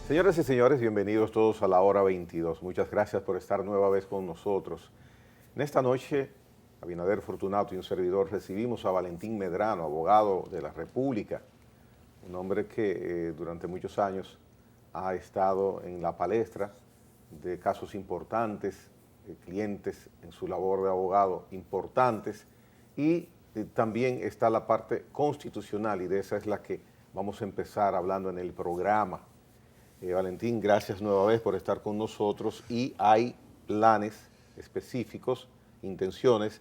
Señoras y señores, bienvenidos todos a la hora 22. Muchas gracias por estar nueva vez con nosotros. En esta noche, Abinader Fortunato y un servidor recibimos a Valentín Medrano, abogado de la República, un hombre que durante muchos años ha estado en la palestra de casos importantes, clientes en su labor de abogado importantes, y también está la parte constitucional, y de esa es la que vamos a empezar hablando en el programa. Valentín, gracias nueva vez por estar con nosotros, y hay planes específicos, intenciones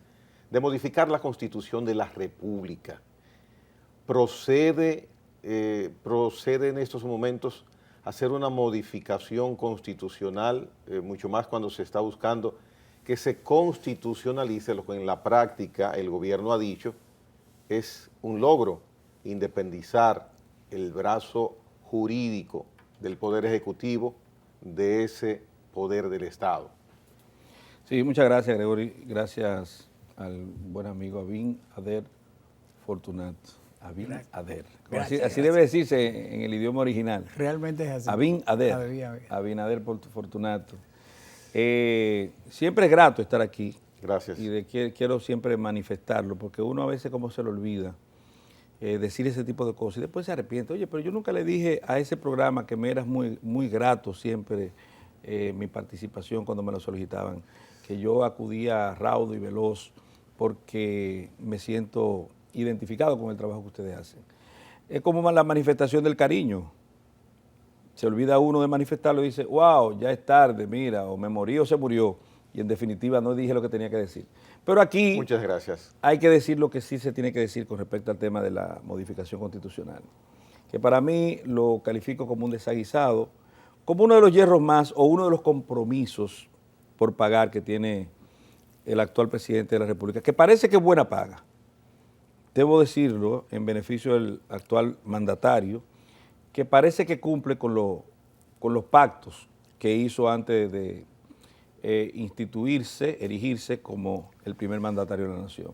de modificar la Constitución de la República. Procede en estos momentos hacer una modificación constitucional, mucho más cuando se está buscando que se constitucionalice lo que en la práctica el gobierno ha dicho es un logro, independizar el brazo jurídico del Poder Ejecutivo de ese poder del Estado. Sí, muchas gracias, Gregory. Gracias al buen amigo Abinader Fortunato. Abinader. Así debe decirse en el idioma original. Realmente es así. Abinader Fortunato. Siempre es grato estar aquí. Gracias. Y quiero siempre manifestarlo, porque uno a veces como se le olvida decir ese tipo de cosas y después se arrepiente. Oye, pero yo nunca le dije a ese programa que me era muy grato siempre mi participación cuando me lo solicitaban, que yo acudía raudo y veloz porque me siento identificado con el trabajo que ustedes hacen. Es como la manifestación del cariño. Se olvida uno de manifestarlo y dice, wow, ya es tarde, mira, o me morí o se murió. Y en definitiva no dije lo que tenía que decir. Pero aquí muchas gracias. Hay que decir lo que sí se tiene que decir con respecto al tema de la modificación constitucional, que para mí lo califico como un desaguisado, como uno de los hierros más o uno de los compromisos por pagar que tiene el actual presidente de la República, que parece que es buena paga. Debo decirlo en beneficio del actual mandatario, que parece que cumple con los pactos que hizo antes de erigirse como el primer mandatario de la nación.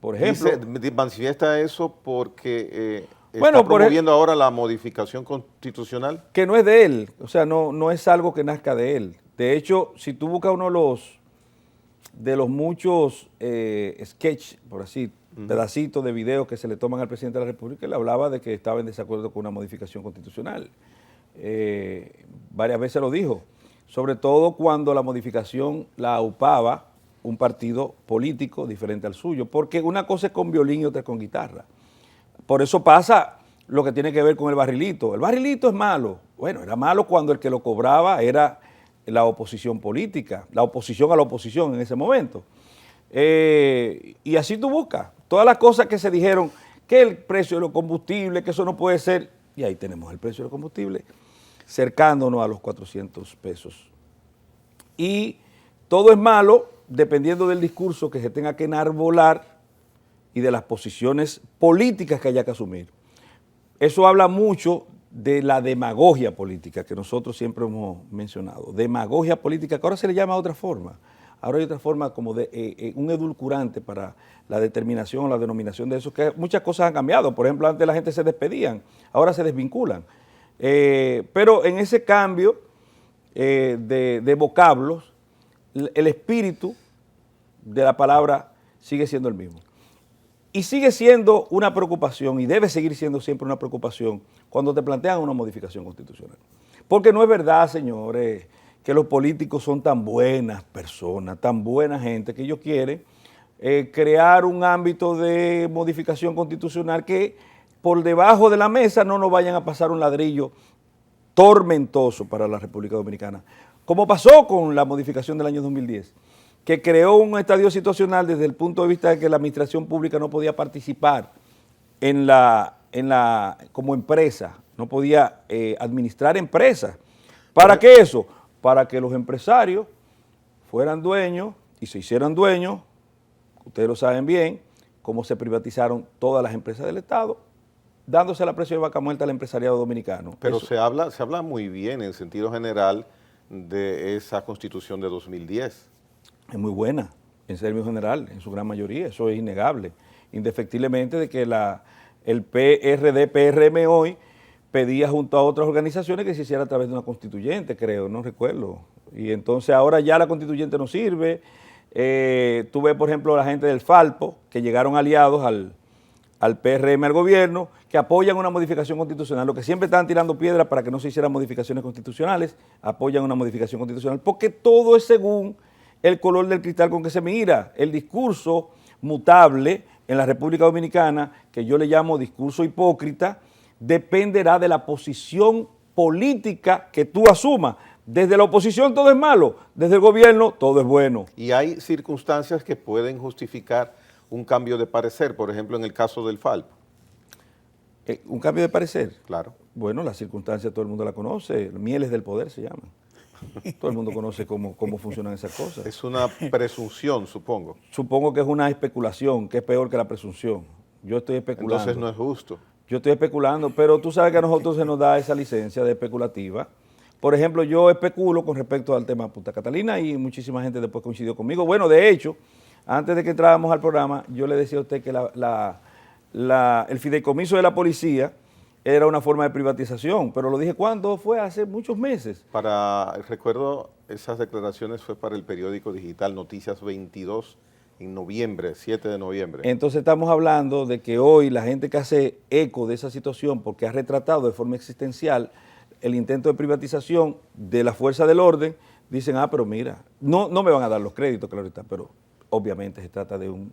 Por ejemplo... ¿Manifiesta eso porque está promoviendo ahora la modificación constitucional? Que no es de él, o sea, no es algo que nazca de él. De hecho, si tú buscas uno de los muchos sketches, por así, pedacitos de videos que se le toman al presidente de la República, él hablaba de que estaba en desacuerdo con una modificación constitucional. Varias veces lo dijo, sobre todo cuando la modificación la aupaba un partido político diferente al suyo, porque una cosa es con violín y otra es con guitarra. Por eso pasa lo que tiene que ver con el barrilito. El barrilito es malo. Bueno, era malo cuando el que lo cobraba era la oposición política, la oposición a la oposición en ese momento. Y así tú buscas todas las cosas que se dijeron, que el precio de los combustibles, que eso no puede ser, y ahí tenemos el precio de los combustibles, cercándonos a los 400 pesos. Y todo es malo dependiendo del discurso que se tenga que enarbolar y de las posiciones políticas que haya que asumir. Eso habla mucho de la demagogia política que nosotros siempre hemos mencionado. Demagogia política que ahora se le llama de otra forma. Ahora hay otra forma como de un edulcorante para la determinación o la denominación de eso, que muchas cosas han cambiado. Por ejemplo, antes la gente se despedían, ahora se desvinculan. Pero en ese cambio de vocablos, el espíritu de la palabra sigue siendo el mismo. Y sigue siendo una preocupación, y debe seguir siendo siempre una preocupación, cuando te plantean una modificación constitucional. Porque no es verdad, señores, que los políticos son tan buenas personas, tan buena gente, que ellos quieren crear un ámbito de modificación constitucional que por debajo de la mesa no nos vayan a pasar un ladrillo tormentoso para la República Dominicana. Como pasó con la modificación del año 2010, que creó un estadio situacional desde el punto de vista de que la administración pública no podía participar como empresa, no podía administrar empresas. ¿Para qué eso? Para que los empresarios fueran dueños y se hicieran dueños, ustedes lo saben bien, cómo se privatizaron todas las empresas del Estado, dándose la precio de vaca muerta al empresariado dominicano. Pero se habla muy bien en sentido general de esa Constitución de 2010. Es muy buena, en términos general, en su gran mayoría, eso es innegable. Indefectiblemente de que el PRD, PRM hoy pedía junto a otras organizaciones que se hiciera a través de una constituyente, creo, no recuerdo. Y entonces ahora ya la constituyente no sirve. Tú ves, por ejemplo, la gente del Falpo, que llegaron aliados al PRM, al gobierno, que apoyan una modificación constitucional, lo que siempre estaban tirando piedras para que no se hicieran modificaciones constitucionales, apoyan una modificación constitucional, porque todo es según el color del cristal con que se mira. El discurso mutable en la República Dominicana, que yo le llamo discurso hipócrita, dependerá de la posición política que tú asumas. Desde la oposición todo es malo, desde el gobierno todo es bueno. Y hay circunstancias que pueden justificar un cambio de parecer, por ejemplo, en el caso del Falpo. ¿Un cambio de parecer? Claro. Bueno, las circunstancias todo el mundo la conoce, mieles del poder se llaman. Todo el mundo conoce cómo funcionan esas cosas. Es una presunción, supongo. Supongo que es una especulación, que es peor que la presunción. Yo estoy especulando. Entonces no es justo. Yo estoy especulando, pero tú sabes que a nosotros se nos da esa licencia de especulativa. Por ejemplo, yo especulo con respecto al tema Punta Catalina y muchísima gente después coincidió conmigo. Bueno, de hecho, antes de que entráramos al programa, yo le decía a usted que el fideicomiso de la policía era una forma de privatización, pero lo dije cuando fue hace muchos meses. Recuerdo esas declaraciones fue para el periódico digital Noticias 22 en noviembre, 7 de noviembre. Entonces estamos hablando de que hoy la gente que hace eco de esa situación porque ha retratado de forma existencial el intento de privatización de la fuerza del orden, dicen, pero mira, no me van a dar los créditos, claro está, pero obviamente se trata de un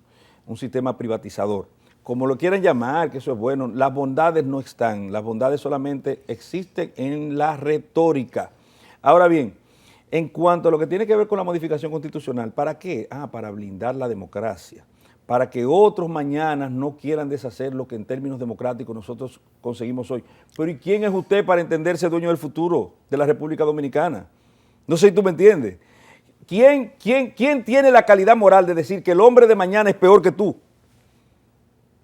sistema privatizador. Como lo quieran llamar, que eso es bueno, las bondades no están, las bondades solamente existen en la retórica. Ahora bien, en cuanto a lo que tiene que ver con la modificación constitucional, ¿para qué? Para blindar la democracia, para que otros mañana no quieran deshacer lo que en términos democráticos nosotros conseguimos hoy. Pero ¿y quién es usted para entenderse dueño del futuro de la República Dominicana? No sé si tú me entiendes. ¿Quién tiene la calidad moral de decir que el hombre de mañana es peor que tú?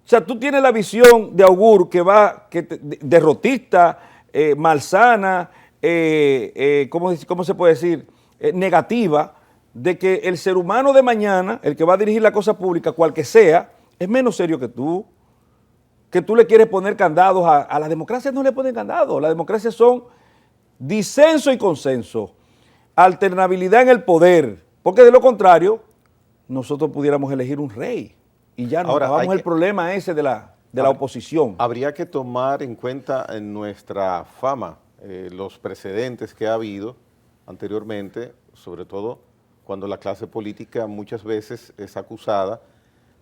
O sea, tú tienes la visión de augur derrotista, malsana, ¿cómo se puede decir? Negativa, de que el ser humano de mañana, el que va a dirigir la cosa pública, cual que sea, es menos serio que tú le quieres poner candados a la democracia. No le ponen candados, la democracia son disenso y consenso, alternabilidad en el poder, porque de lo contrario, nosotros pudiéramos elegir un rey y ya nos acabamos el problema ese de la oposición. Habría que tomar en cuenta en nuestra fama los precedentes que ha habido anteriormente, sobre todo cuando la clase política muchas veces es acusada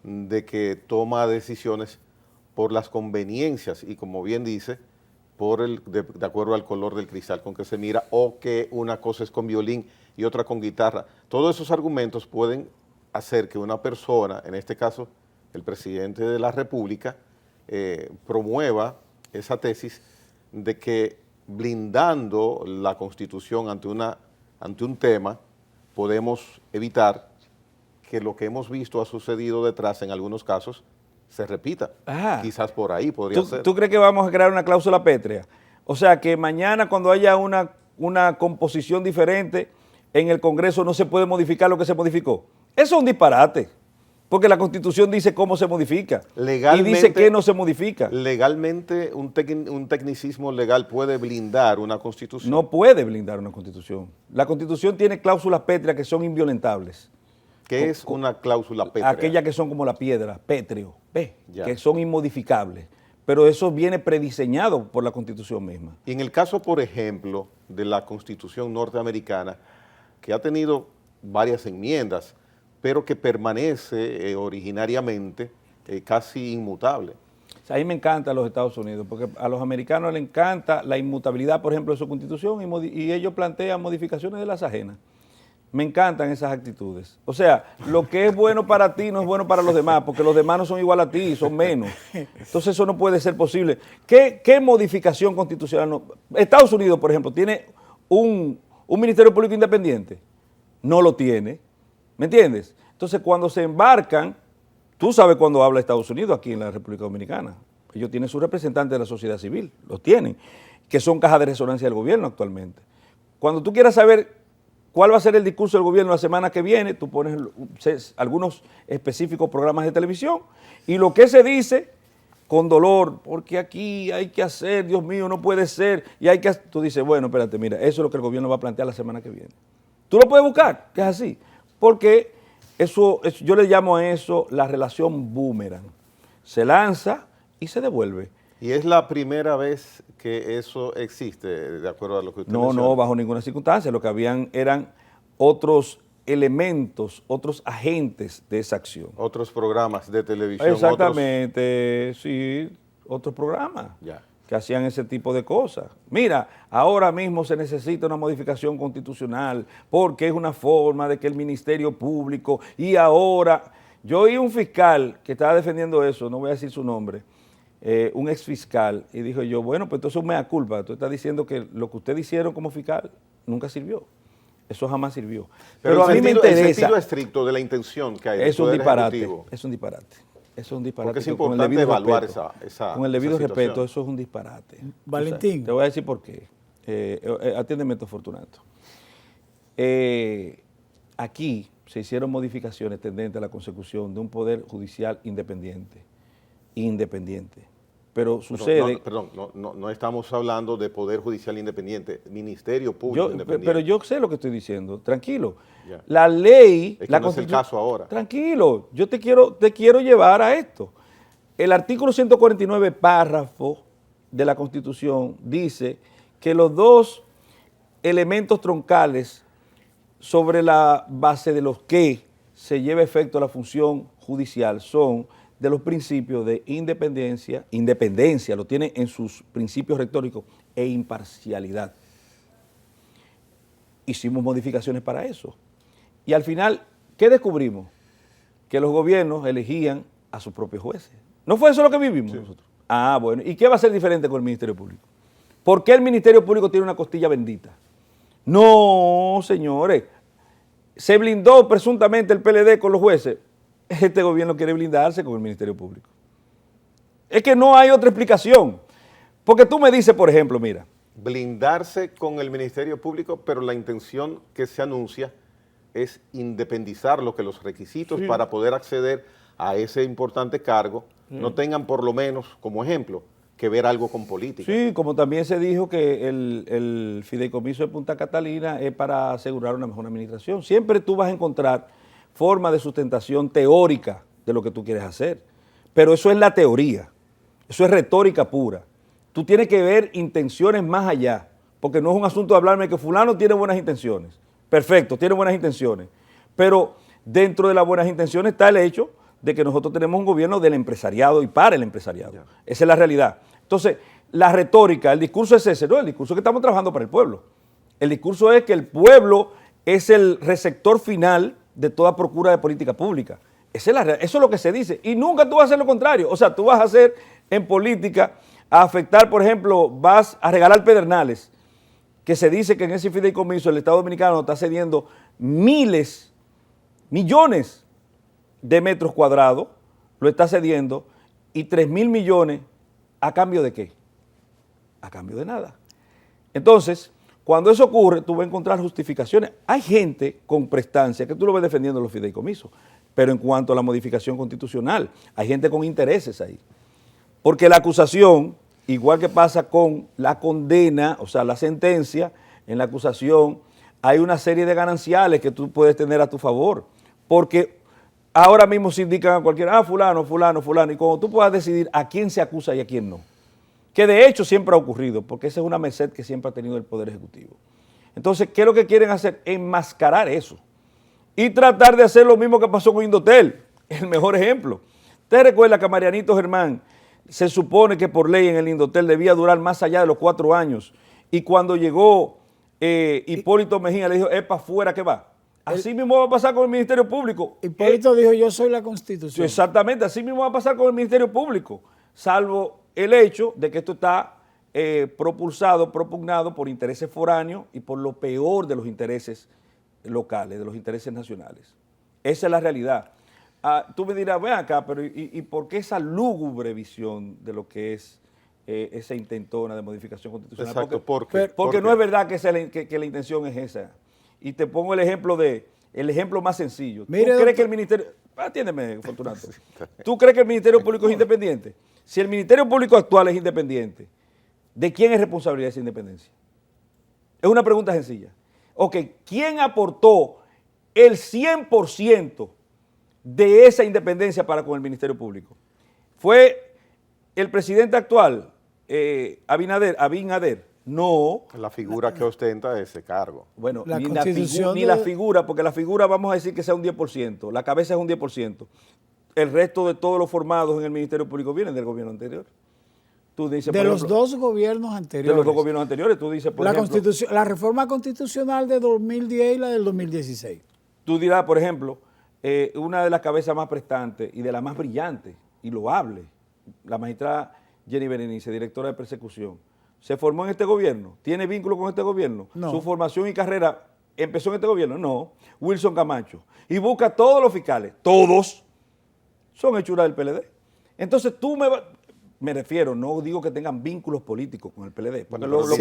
de que toma decisiones por las conveniencias y, como bien dice, de acuerdo al color del cristal con que se mira, o que una cosa es con violín y otra con guitarra. Todos esos argumentos pueden hacer que una persona, en este caso el presidente de la República, promueva esa tesis de que blindando la Constitución ante un tema, podemos evitar que lo que hemos visto ha sucedido detrás en algunos casos se repita. Quizás por ahí podría ser. ¿Tú crees que vamos a crear una cláusula pétrea? O sea, que mañana cuando haya una composición diferente en el Congreso no se puede modificar lo que se modificó. Eso es un disparate, porque la Constitución dice cómo se modifica y dice que no se modifica. Legalmente, un tecnicismo legal puede blindar una Constitución. No puede blindar una Constitución. La Constitución tiene cláusulas pétreas que son inviolentables. ¿Qué es una cláusula pétrea? Aquellas que son como la piedra, pétreo, que son inmodificables. Pero eso viene prediseñado por la Constitución misma. Y en el caso, por ejemplo, de la Constitución norteamericana, que ha tenido varias enmiendas, pero que permanece originariamente casi inmutable. O sea, a mí me encanta los Estados Unidos, porque a los americanos les encanta la inmutabilidad, por ejemplo, de su Constitución, y ellos plantean modificaciones de las ajenas. Me encantan esas actitudes. O sea, lo que es bueno para ti no es bueno para los demás, porque los demás no son igual a ti, son menos. Entonces eso no puede ser posible. ¿Qué modificación constitucional? No? Estados Unidos, por ejemplo, ¿tiene un Ministerio Público Independiente? No lo tiene. ¿Me entiendes? Entonces cuando se embarcan, tú sabes cuando habla Estados Unidos aquí en la República Dominicana. Ellos tienen sus representantes de la sociedad civil, los tienen, que son cajas de resonancia del gobierno actualmente. Cuando tú quieras saber cuál va a ser el discurso del gobierno la semana que viene, tú pones algunos específicos programas de televisión y lo que se dice con dolor, porque aquí hay que hacer, Dios mío, no puede ser, y hay que hacer. Tú dices, bueno, espérate, mira, eso es lo que el gobierno va a plantear la semana que viene. Tú lo puedes buscar, que es así, porque yo le llamo a eso la relación boomerang. Se lanza y se devuelve. ¿Y es la primera vez que eso existe, de acuerdo a lo que usted menciona? No, bajo ninguna circunstancia. Lo que habían eran otros elementos, otros agentes de esa acción. Otros programas de televisión. Exactamente, sí, otros programas que hacían ese tipo de cosas. Mira, ahora mismo se necesita una modificación constitucional porque es una forma de que el Ministerio Público y ahora... Yo oí un fiscal que estaba defendiendo eso, no voy a decir su nombre, un ex fiscal, y dijo yo, bueno, pues entonces es mea culpa, tú estás diciendo que lo que ustedes hicieron como fiscal nunca sirvió. Eso jamás sirvió. Pero a mí me interesa. El sentido estricto de la intención que hay. Es un disparate. Es un disparate. Es un disparate. Porque es importante evaluar esa con el debido respeto, eso es un disparate. Valentín. O sea, te voy a decir por qué. Atiéndeme esto, Fortunato. Aquí se hicieron modificaciones tendentes a la consecución de un poder judicial independiente. Pero sucede... No estamos hablando de poder judicial independiente, ministerio público independiente. Pero yo sé lo que estoy diciendo, tranquilo. Ya. La ley... Es que no es el caso ahora. Tranquilo, yo te quiero llevar a esto. El artículo 149, párrafo de la Constitución, dice que los dos elementos troncales sobre la base de los que se lleva efecto la función judicial son de los principios de independencia, lo tiene en sus principios retóricos, e imparcialidad. Hicimos modificaciones para eso. Y al final, ¿qué descubrimos? Que los gobiernos elegían a sus propios jueces. ¿No fue eso lo que vivimos nosotros? Ah, bueno. ¿Y qué va a ser diferente con el Ministerio Público? ¿Por qué el Ministerio Público tiene una costilla bendita? No, señores. Se blindó presuntamente el PLD con los jueces. Este gobierno quiere blindarse con el Ministerio Público. Es que no hay otra explicación. Porque tú me dices, por ejemplo, mira. Blindarse con el Ministerio Público, pero la intención que se anuncia es independizarlo, que los requisitos para poder acceder a ese importante cargo no tengan por lo menos, como ejemplo, que ver algo con política. Sí, como también se dijo que el fideicomiso de Punta Catalina es para asegurar una mejor administración. Siempre tú vas a encontrar forma de sustentación teórica de lo que tú quieres hacer, pero eso es la teoría, eso es retórica pura. Tú tienes que ver intenciones más allá, porque no es un asunto de hablarme que fulano tiene buenas intenciones. Perfecto, tiene buenas intenciones, pero dentro de las buenas intenciones está el hecho de que nosotros tenemos un gobierno del empresariado y para el empresariado. Esa es la realidad. Entonces, la retórica, el discurso es ese, no, el discurso es que estamos trabajando para el pueblo. El discurso es que el pueblo es el receptor final de toda procura de política pública. Eso es lo que se dice. Y nunca tú vas a hacer lo contrario. O sea, tú vas a hacer en política a afectar, por ejemplo, vas a regalar pedernales, que se dice que en ese fideicomiso el Estado Dominicano está cediendo millones de metros cuadrados, lo está cediendo, y 3.000 millones, ¿a cambio de qué? A cambio de nada. Entonces, cuando eso ocurre, tú vas a encontrar justificaciones. Hay gente con prestancia que tú lo ves defendiendo los fideicomisos, pero en cuanto a la modificación constitucional, hay gente con intereses ahí. Porque la acusación, igual que pasa con la condena, o sea, la sentencia, en la acusación hay una serie de gananciales que tú puedes tener a tu favor, porque ahora mismo se indican a cualquiera, fulano, y cuando tú puedas decidir a quién se acusa y a quién no, que de hecho siempre ha ocurrido, porque esa es una merced que siempre ha tenido el Poder Ejecutivo. Entonces, ¿qué es lo que quieren hacer? Enmascarar eso y tratar de hacer lo mismo que pasó con Indotel, el mejor ejemplo. Usted recuerda que a Marianito Germán se supone que por ley en el Indotel debía durar más allá de los 4 años, y cuando llegó Hipólito Mejía le dijo, es para afuera que va. Así mismo va a pasar con el Ministerio Público. Hipólito dijo, yo soy la Constitución. Exactamente, así mismo va a pasar con el Ministerio Público, salvo el hecho de que esto está propugnado por intereses foráneos y por lo peor de los intereses locales, de los intereses nacionales. Esa es la realidad. Tú me dirás, ven acá, pero ¿y por qué esa lúgubre visión de lo que es esa intentona de modificación constitucional? Exacto, porque no es verdad que la intención es esa. Y te pongo el ejemplo más sencillo. Mire, ¿Tú crees que el Ministerio... Atiéndeme, Fortunato. ¿Tú crees que el Ministerio Público es independiente? Si el Ministerio Público actual es independiente, ¿de quién es responsabilidad esa independencia? Es una pregunta sencilla. Ok, ¿quién aportó el 100% de esa independencia para con el Ministerio Público? ¿Fue el presidente actual, Abinader? No. La figura que ostenta ese cargo. Bueno, La ni constitución la figura, porque la figura vamos a decir que sea un 10%, la cabeza es un 10%. El resto de todos los formados en el Ministerio Público vienen del gobierno anterior. Tú dices, de por los ejemplo, dos gobiernos anteriores. de los dos gobiernos anteriores, tú dices, por ejemplo, La reforma constitucional de 2010 y la del 2016. tú dirás, por ejemplo, una de las cabezas más prestantes y de las más brillantes y loables, la magistrada Jenny Berenice, directora de persecución, ¿se formó en este gobierno? ¿Tiene vínculo con este gobierno? No. ¿Su formación y carrera empezó en este gobierno? No. Wilson Camacho. Y busca a todos los fiscales, todos son hechuras del PLD. Entonces tú me refiero, no digo que tengan vínculos políticos con el PLD. Porque Bueno, lo que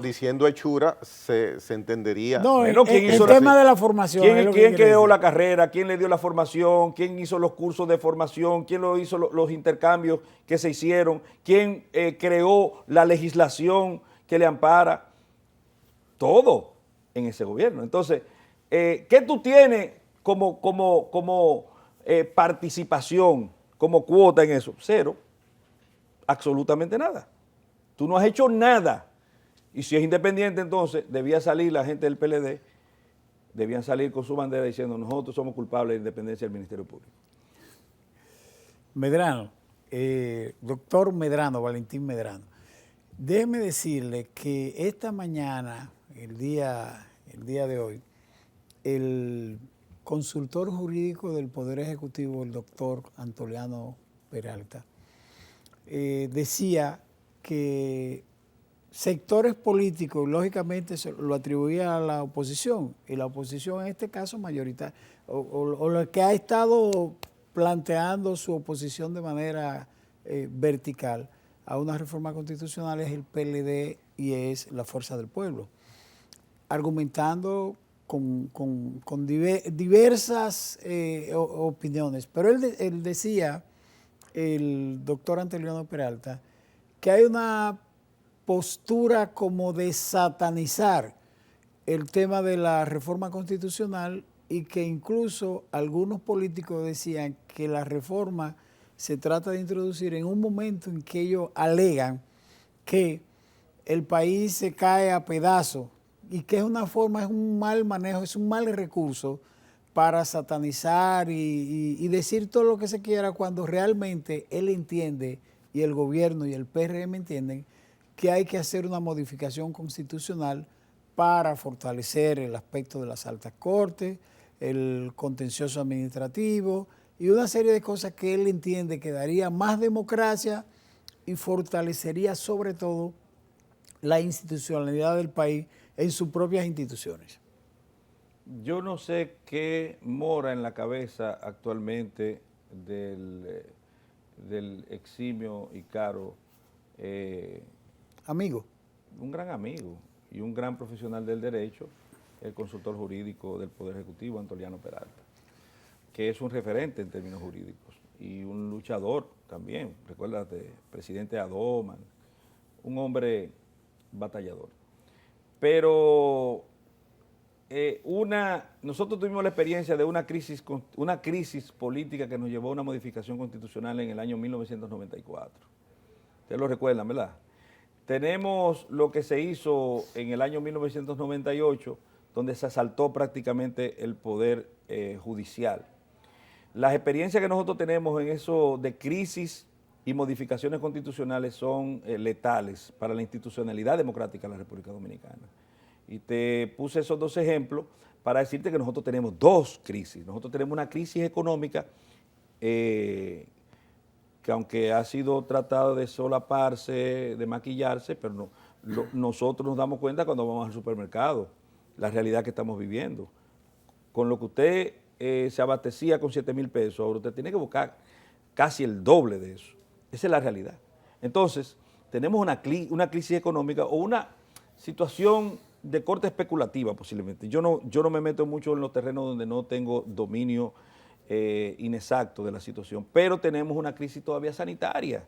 diciendo hechura se entendería. No, Bueno, ¿quién hizo el la- tema de la formación. es lo que ¿Quién quiere creó decir. la carrera? ¿Quién le dio la formación? ¿Quién hizo los cursos de formación? ¿Quién lo hizo los intercambios que se hicieron? ¿Quién creó la legislación que le ampara? Todo en ese gobierno. Entonces, ¿qué tú tienes como participación, como cuota en eso? Cero. Absolutamente nada. Tú no has hecho nada. Y si es independiente, entonces debía salir la gente del PLD, debían salir con su bandera diciendo nosotros somos culpables de la independencia del Ministerio Público. Medrano, doctor Medrano, Valentín Medrano, déjeme decirle que esta mañana, el día de hoy, el consultor jurídico del Poder Ejecutivo, el doctor Antoliano Peralta, decía que sectores políticos, lógicamente lo atribuía a la oposición, y la oposición en este caso mayoritaria, o lo que ha estado planteando su oposición de manera vertical a una reforma constitucional es el PLD y es la Fuerza del Pueblo, argumentando con diversas opiniones. Pero él decía, el doctor Antoliano Peralta, que hay una postura como de satanizar el tema de la reforma constitucional y que incluso algunos políticos decían que la reforma se trata de introducir en un momento en que ellos alegan que el país se cae a pedazos y que es una forma, es un mal manejo, es un mal recurso para satanizar y decir todo lo que se quiera cuando realmente él entiende y el gobierno y el PRM entienden que hay que hacer una modificación constitucional para fortalecer el aspecto de las altas cortes, el contencioso administrativo y una serie de cosas que él entiende que daría más democracia y fortalecería sobre todo la institucionalidad del país en sus propias instituciones. Yo no sé qué mora en la cabeza actualmente del eximio y caro, Amigo. un gran amigo y un gran profesional del derecho, el consultor jurídico del Poder Ejecutivo, Antoliano Peralta, que es un referente en términos jurídicos y un luchador también, recuérdate, presidente de Adoman, un hombre batallador. Pero nosotros tuvimos la experiencia de una crisis política que nos llevó a una modificación constitucional en el año 1994. Ustedes lo recuerdan, ¿verdad? Tenemos lo que se hizo en el año 1998, donde se asaltó prácticamente el poder judicial. Las experiencias que nosotros tenemos en eso de crisis y modificaciones constitucionales son letales para la institucionalidad democrática de la República Dominicana. Y te puse esos dos ejemplos para decirte que nosotros tenemos dos crisis. Nosotros tenemos una crisis económica que aunque ha sido tratado de solaparse, de maquillarse, pero nosotros nos damos cuenta cuando vamos al supermercado, la realidad que estamos viviendo. Con lo que usted se abastecía con 7,000 pesos, ahora usted tiene que buscar casi el doble de eso. Esa es la realidad. Entonces, tenemos una crisis económica o una situación de corte especulativa posiblemente. Yo no me meto mucho en los terrenos donde no tengo dominio inexacto de la situación, pero tenemos una crisis todavía sanitaria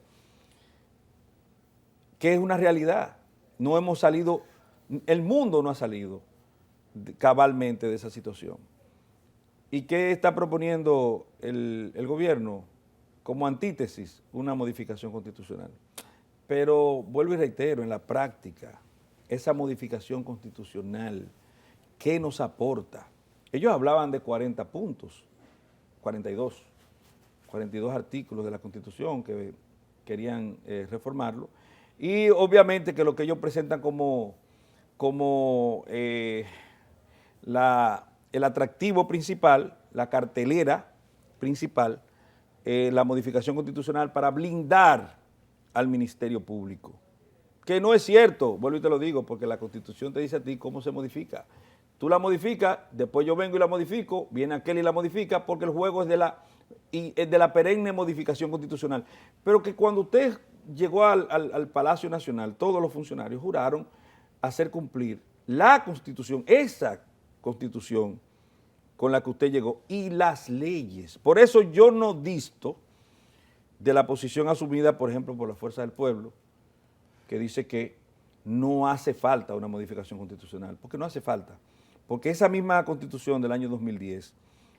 que es una realidad. No hemos salido, el mundo no ha salido cabalmente de esa situación. ¿Y qué está proponiendo el gobierno? Como antítesis, una modificación constitucional. Pero vuelvo y reitero, en la práctica, esa modificación constitucional, ¿qué nos aporta? Ellos hablaban de 40 puntos, 42 artículos de la Constitución que querían reformarlo. Y obviamente que lo que ellos presentan como el atractivo principal, la cartelera principal, la modificación constitucional para blindar al Ministerio Público. Que no es cierto, vuelvo y te lo digo, porque la Constitución te dice a ti cómo se modifica. Tú la modificas, después yo vengo y la modifico, viene aquel y la modifica, porque el juego es de la perenne modificación constitucional. Pero que cuando usted llegó al Palacio Nacional, todos los funcionarios juraron hacer cumplir la Constitución, esa Constitución con la que usted llegó, y las leyes. Por eso yo no disto de la posición asumida, por ejemplo, por la Fuerza del Pueblo, que dice que no hace falta una modificación constitucional, porque no hace falta, porque esa misma Constitución del año 2010,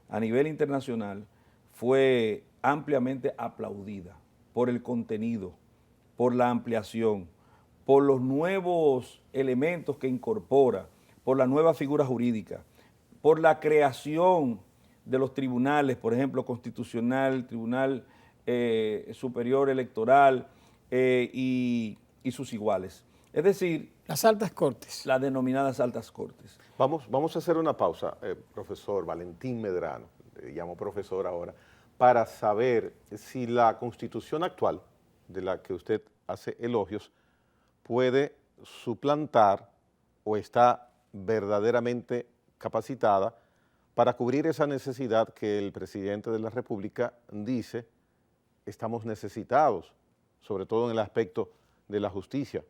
a nivel internacional, fue ampliamente aplaudida por el contenido, por la ampliación, por los nuevos elementos que incorpora, por la nueva figura jurídica, por la creación de los tribunales, por ejemplo, constitucional, Tribunal Superior Electoral y sus iguales. Es decir, las altas cortes. Las denominadas altas cortes. Vamos a hacer una pausa, profesor Valentín Medrano, le llamo profesor ahora, para saber si la Constitución actual, de la que usted hace elogios, puede suplantar o está verdaderamente capacitada para cubrir esa necesidad que el presidente de la República dice estamos necesitados, sobre todo en el aspecto de la justicia.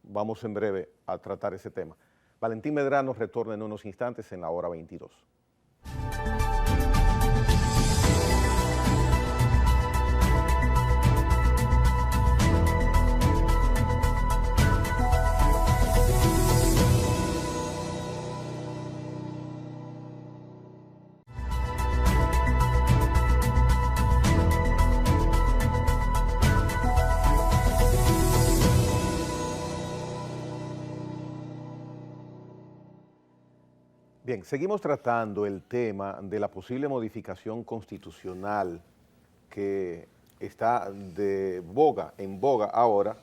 Vamos en breve a tratar ese tema. Valentín Medrano retorna en unos instantes en la hora 22. Bien, seguimos tratando el tema de la posible modificación constitucional que está en boga ahora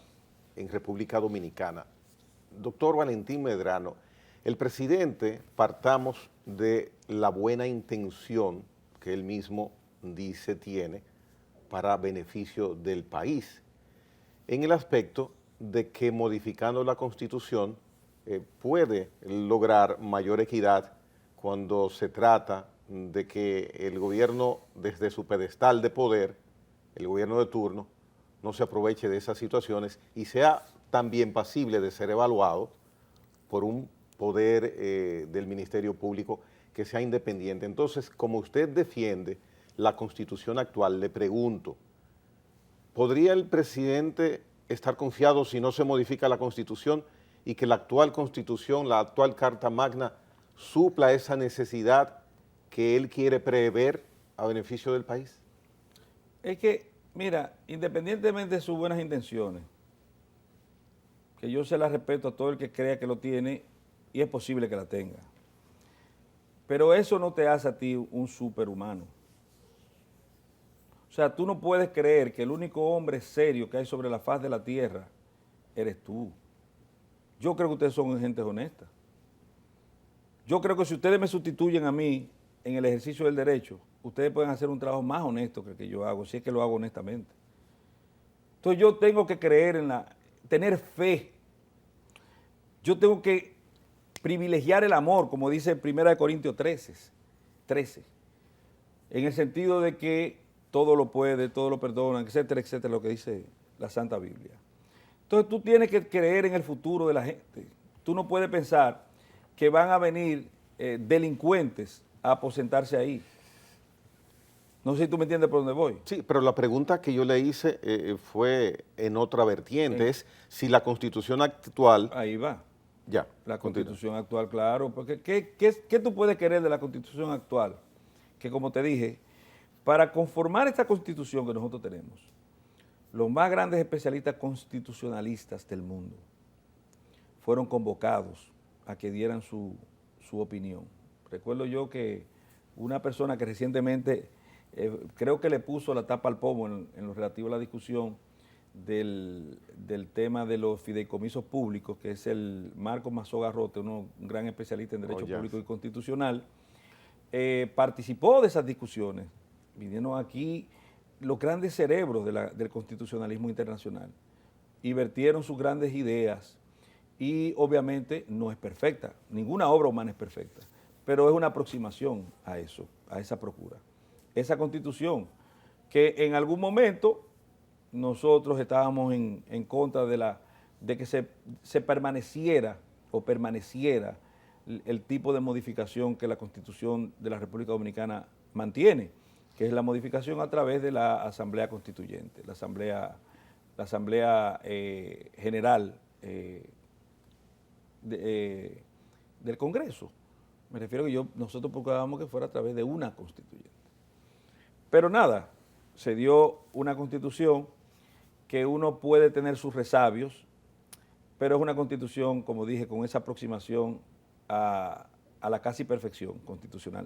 en República Dominicana. Doctor Valentín Medrano, el presidente, partamos de la buena intención que él mismo dice tiene para beneficio del país, en el aspecto de que modificando la Constitución puede lograr mayor equidad cuando se trata de que el gobierno desde su pedestal de poder, el gobierno de turno, no se aproveche de esas situaciones y sea también pasible de ser evaluado por un poder del Ministerio Público que sea independiente. Entonces, como usted defiende la Constitución actual, le pregunto, ¿podría el presidente estar confiado si no se modifica la Constitución y que la actual Constitución, la actual Carta Magna, supla esa necesidad que él quiere prever a beneficio del país? Es que, mira, independientemente de sus buenas intenciones, que yo se las respeto a todo el que crea que lo tiene y es posible que la tenga, pero eso no te hace a ti un superhumano. O sea, tú no puedes creer que el único hombre serio que hay sobre la faz de la tierra eres tú. Yo creo que ustedes son gente honesta. Yo creo que si ustedes me sustituyen a mí en el ejercicio del derecho, ustedes pueden hacer un trabajo más honesto que el que yo hago, si es que lo hago honestamente. Entonces yo tengo que creer tener fe. Yo tengo que privilegiar el amor, como dice 1 Corintios 13, en el sentido de que todo lo puede, todo lo perdona, etcétera, etcétera, lo que dice la Santa Biblia. Entonces tú tienes que creer en el futuro de la gente. Tú no puedes pensar que van a venir delincuentes a aposentarse ahí. No sé si tú me entiendes por dónde voy. Sí, pero la pregunta que yo le hice fue en otra vertiente, es si la Constitución actual... Ahí va. Ya. La Constitución actual, claro. Porque ¿qué tú puedes querer de la Constitución actual? Que como te dije, para conformar esta Constitución que nosotros tenemos, los más grandes especialistas constitucionalistas del mundo fueron convocados a que dieran su opinión. Recuerdo yo que una persona que recientemente creo que le puso la tapa al pomo en lo relativo a la discusión del tema de los fideicomisos públicos, que es el Marcos Mazó Garrote, un gran especialista en derecho público y constitucional, participó de esas discusiones. Vinieron aquí los grandes cerebros del constitucionalismo internacional y vertieron sus grandes ideas, y obviamente no es perfecta, ninguna obra humana es perfecta, pero es una aproximación a eso, a esa procura. Esa Constitución que en algún momento nosotros estábamos en contra de que se permaneciera el tipo de modificación que la Constitución de la República Dominicana mantiene, que es la modificación a través de la Asamblea Constituyente, la Asamblea General del Congreso. Me refiero que nosotros procurábamos que fuera a través de una constituyente. Pero nada, se dio una constitución que uno puede tener sus resabios, pero es una constitución, como dije, con esa aproximación a la casi perfección constitucional.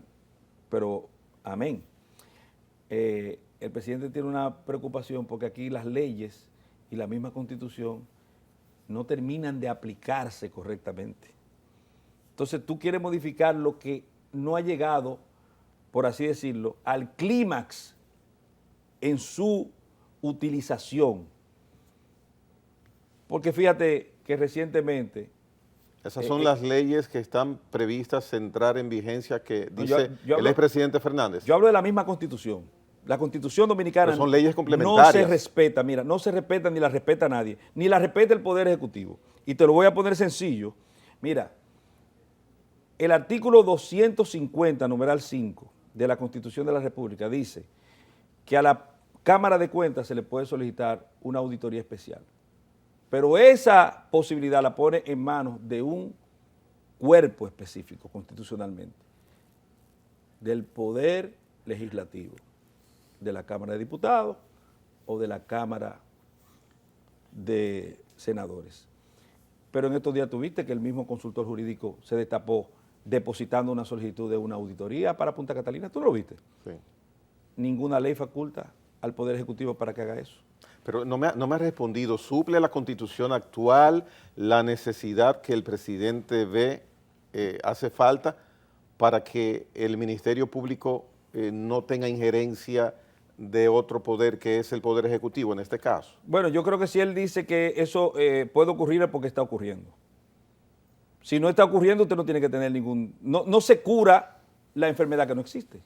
Pero, amén. El presidente tiene una preocupación porque aquí las leyes y la misma constitución no terminan de aplicarse correctamente. Entonces tú quieres modificar lo que no ha llegado, por así decirlo, al clímax en su utilización. Porque fíjate que recientemente... Esas son las leyes que están previstas entrar en vigencia que dice el expresidente Fernández. Yo hablo de la misma Constitución. La Constitución Dominicana... Pero son leyes complementarias. No se respeta, mira, no se respeta ni la respeta nadie, ni la respeta el Poder Ejecutivo. Y te lo voy a poner sencillo. Mira, el artículo 250, numeral 5 de la Constitución de la República dice que a la Cámara de Cuentas se le puede solicitar una auditoría especial. Pero esa posibilidad la pone en manos de un cuerpo específico constitucionalmente, del Poder Legislativo, de la Cámara de Diputados o de la Cámara de Senadores. Pero en estos días tuviste que el mismo consultor jurídico se destapó depositando una solicitud de una auditoría para Punta Catalina. ¿Tú lo viste? Sí. Ninguna ley faculta al Poder Ejecutivo para que haga eso. Pero no me ha respondido. ¿Suple la Constitución actual la necesidad que el presidente ve hace falta para que el Ministerio Público no tenga injerencia de otro poder que es el Poder Ejecutivo en este caso? Bueno, yo creo que si él dice que eso puede ocurrir es porque está ocurriendo. Si no está ocurriendo, usted no tiene que tener ningún... No se cura la enfermedad que no existe.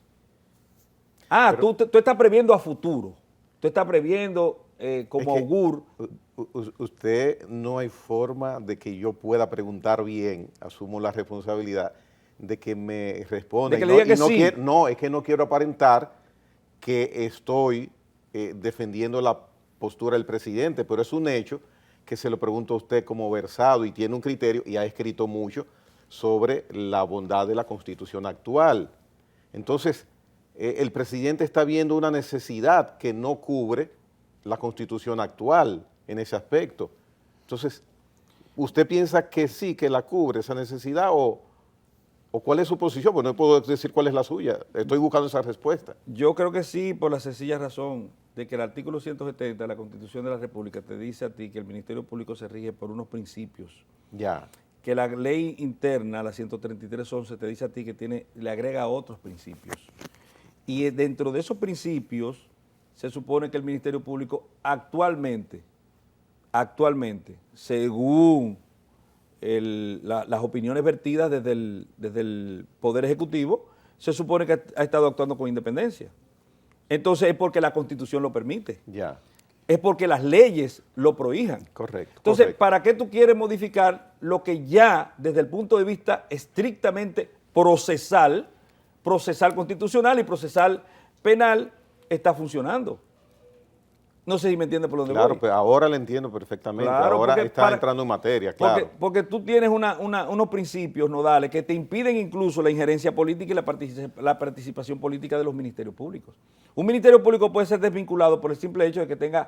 Pero, tú estás previendo a futuro. Tú estás previendo como augur. Usted no hay forma de que yo pueda preguntar bien, asumo la responsabilidad, de que me responda. De que le diga que sí. Es que no quiero aparentar que estoy defendiendo la postura del presidente, pero es un hecho que se lo pregunto a usted como versado y tiene un criterio y ha escrito mucho sobre la bondad de la Constitución actual. Entonces, el presidente está viendo una necesidad que no cubre la Constitución actual en ese aspecto. Entonces, ¿usted piensa que sí, que la cubre esa necesidad o cuál es su posición? Pues no puedo decir cuál es la suya, estoy buscando esa respuesta. Yo creo que sí, por la sencilla razón de que el artículo 170 de la Constitución de la República te dice a ti que el Ministerio Público se rige por unos principios. Ya. Que la ley interna, la 133.11, te dice a ti que le agrega otros principios. Y dentro de esos principios se supone que el Ministerio Público actualmente, según las opiniones vertidas desde el Poder Ejecutivo, se supone que ha estado actuando con independencia. Entonces es porque la Constitución lo permite. Ya. Es porque las leyes lo prohíjan. Correcto. Entonces, ¿para qué tú quieres modificar lo que ya desde el punto de vista estrictamente procesal constitucional y procesal penal, está funcionando. No sé si me entiende por dónde voy. Claro, pues ahora le entiendo perfectamente, Claro, ahora porque está entrando en materia, claro. Porque tú tienes unos principios nodales que te impiden incluso la injerencia política y la participación política de los ministerios públicos. Un ministerio público puede ser desvinculado por el simple hecho de que tenga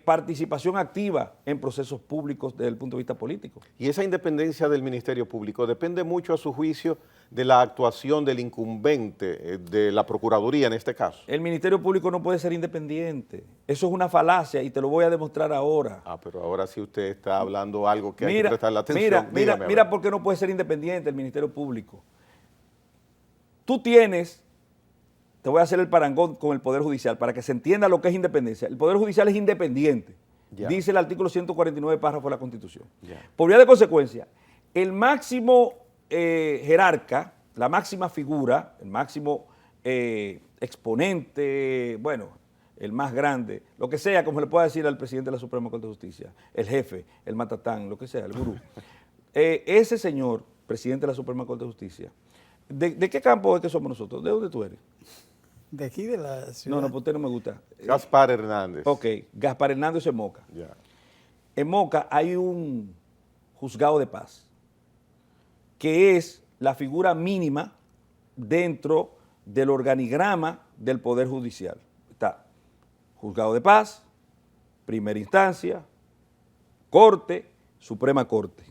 participación activa en procesos públicos desde el punto de vista político. Y esa independencia del Ministerio Público depende mucho, a su juicio, de la actuación del incumbente, de la Procuraduría en este caso. El Ministerio Público no puede ser independiente. Eso es una falacia y te lo voy a demostrar ahora. Ah, pero ahora sí usted está hablando algo que hay que prestarle atención. Mira por qué no puede ser independiente el Ministerio Público. Tú tienes, te voy a hacer el parangón con el Poder Judicial para que se entienda lo que es independencia. El Poder Judicial es independiente, dice el artículo 149, párrafo de la Constitución. Por vía de consecuencia, el máximo jerarca, la máxima figura, el máximo exponente, bueno, el más grande, lo que sea, como le pueda decir al presidente de la Suprema Corte de Justicia, el jefe, el matatán, lo que sea, el gurú. Ese señor, presidente de la Suprema Corte de Justicia, ¿de qué campo es que somos nosotros? ¿De dónde tú eres? De aquí, de la ciudad. No, pues usted no me gusta. Gaspar Hernández. Ok, Gaspar Hernández en Moca. Ya. En Moca hay un juzgado de paz, que es la figura mínima dentro del organigrama del Poder Judicial. Está juzgado de paz, primera instancia, corte, Suprema Corte.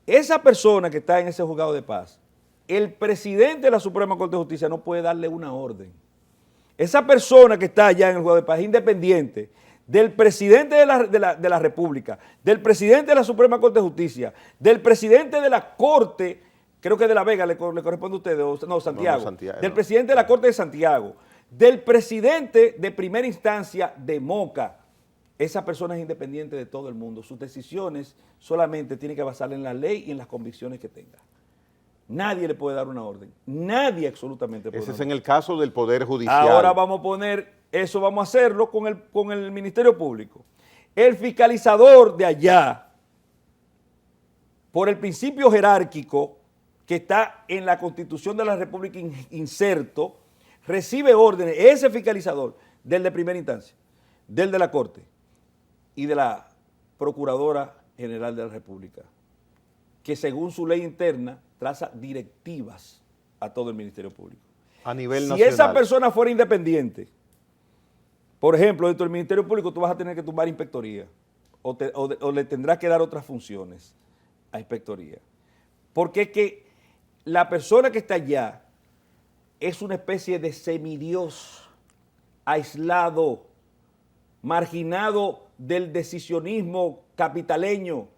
Esa persona que está en ese juzgado de paz, el presidente de la Suprema Corte de Justicia no puede darle una orden. Esa persona que está allá en el juzgado de paz es independiente del presidente de la República, del presidente de la Suprema Corte de Justicia, del presidente de la Corte, creo que de La Vega le corresponde a ustedes, no, Santiago, del presidente de la Corte de Santiago, del presidente de primera instancia de Moca. Esa persona es independiente de todo el mundo. Sus decisiones solamente tienen que basarse en la ley y en las convicciones que tenga. Nadie le puede dar una orden. Nadie absolutamente puede. Ese es en el caso del Poder Judicial. Ahora vamos a poner, eso vamos a hacerlo con el Ministerio Público. El fiscalizador de allá, por el principio jerárquico que está en la Constitución de la República inserto, recibe órdenes, ese fiscalizador, del de primera instancia, del de la Corte y de la Procuradora General de la República, que según su ley interna traza directivas a todo el Ministerio Público. A nivel si nacional. esa persona fuera independiente, por ejemplo, dentro del Ministerio Público tú vas a tener que tumbar inspectoría o le tendrás que dar otras funciones a inspectoría. Porque es que la persona que está allá es una especie de semidios, aislado, marginado del decisionismo capitaleño.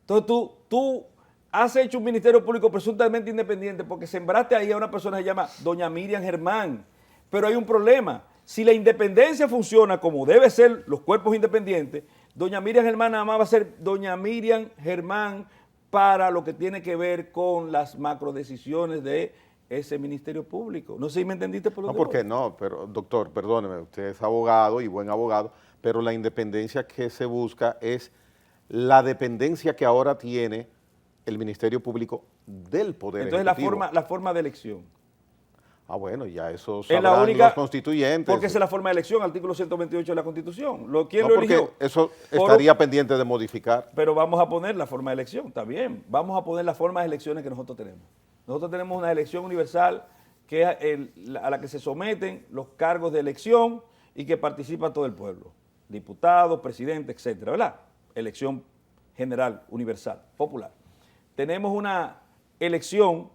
Entonces tú has hecho un Ministerio Público presuntamente independiente porque sembraste ahí a una persona que se llama doña Miriam Germán. Pero hay un problema. Si la independencia funciona como debe ser los cuerpos independientes, doña Miriam Germán nada más va a ser doña Miriam Germán para lo que tiene que ver con las macrodecisiones de ese Ministerio Público. No sé si me entendiste por dónde No, porque no, pero doctor, perdóneme, usted es abogado y buen abogado, pero la independencia que se busca es la dependencia que ahora tiene el Ministerio Público del Poder Ejecutivo. Entonces la forma de elección. Ah, bueno, ya eso Es la sabrán única, los constituyentes. porque esa es la forma de elección, artículo 128 de la Constitución. ¿Quién No, lo porque eligió? eso estaría pendiente de modificar. Pero vamos a poner la forma de elección, está bien. Vamos a poner la forma de elecciones que nosotros tenemos. Nosotros tenemos una elección universal que es a la que se someten los cargos de elección y que participa todo el pueblo. Diputados, presidente, etcétera, ¿verdad? Elección general, universal, popular. Tenemos una elección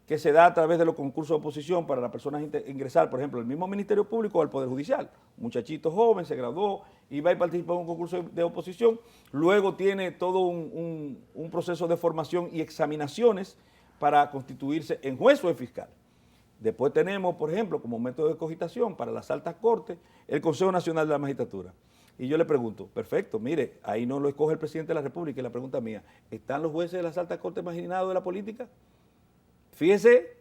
que se da a través de los concursos de oposición para las personas ingresar, por ejemplo, al mismo Ministerio Público o al Poder Judicial. Un muchachito joven se graduó y va y participa en un concurso de oposición, luego tiene todo un proceso de formación y examinaciones para constituirse en juez o en fiscal. Después tenemos, por ejemplo, como método de cogitación para las altas cortes, el Consejo Nacional de la Magistratura. Y yo le pregunto, perfecto, mire, ahí no lo escoge el presidente de la República, y la pregunta mía, ¿están los jueces de las altas cortes marginados de la política? Fíjese,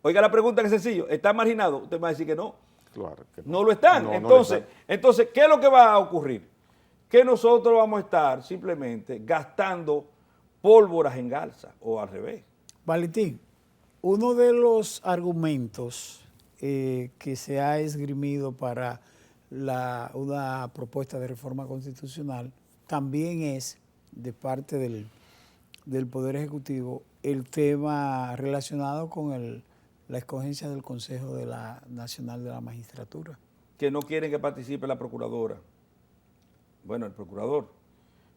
oiga la pregunta que es sencillo, ¿están marginados? Usted va a decir que no. Claro que no lo están. No, entonces, no lo están. ¿qué es lo que va a ocurrir? Que nosotros vamos a estar simplemente gastando pólvoras en Garza o al revés. Valentín, uno de los argumentos que se ha esgrimido para una propuesta de reforma constitucional también es, de parte del Poder Ejecutivo, el tema relacionado con la escogencia del Consejo Nacional de la Magistratura. Que no quieren que participe la procuradora. Bueno, el procurador,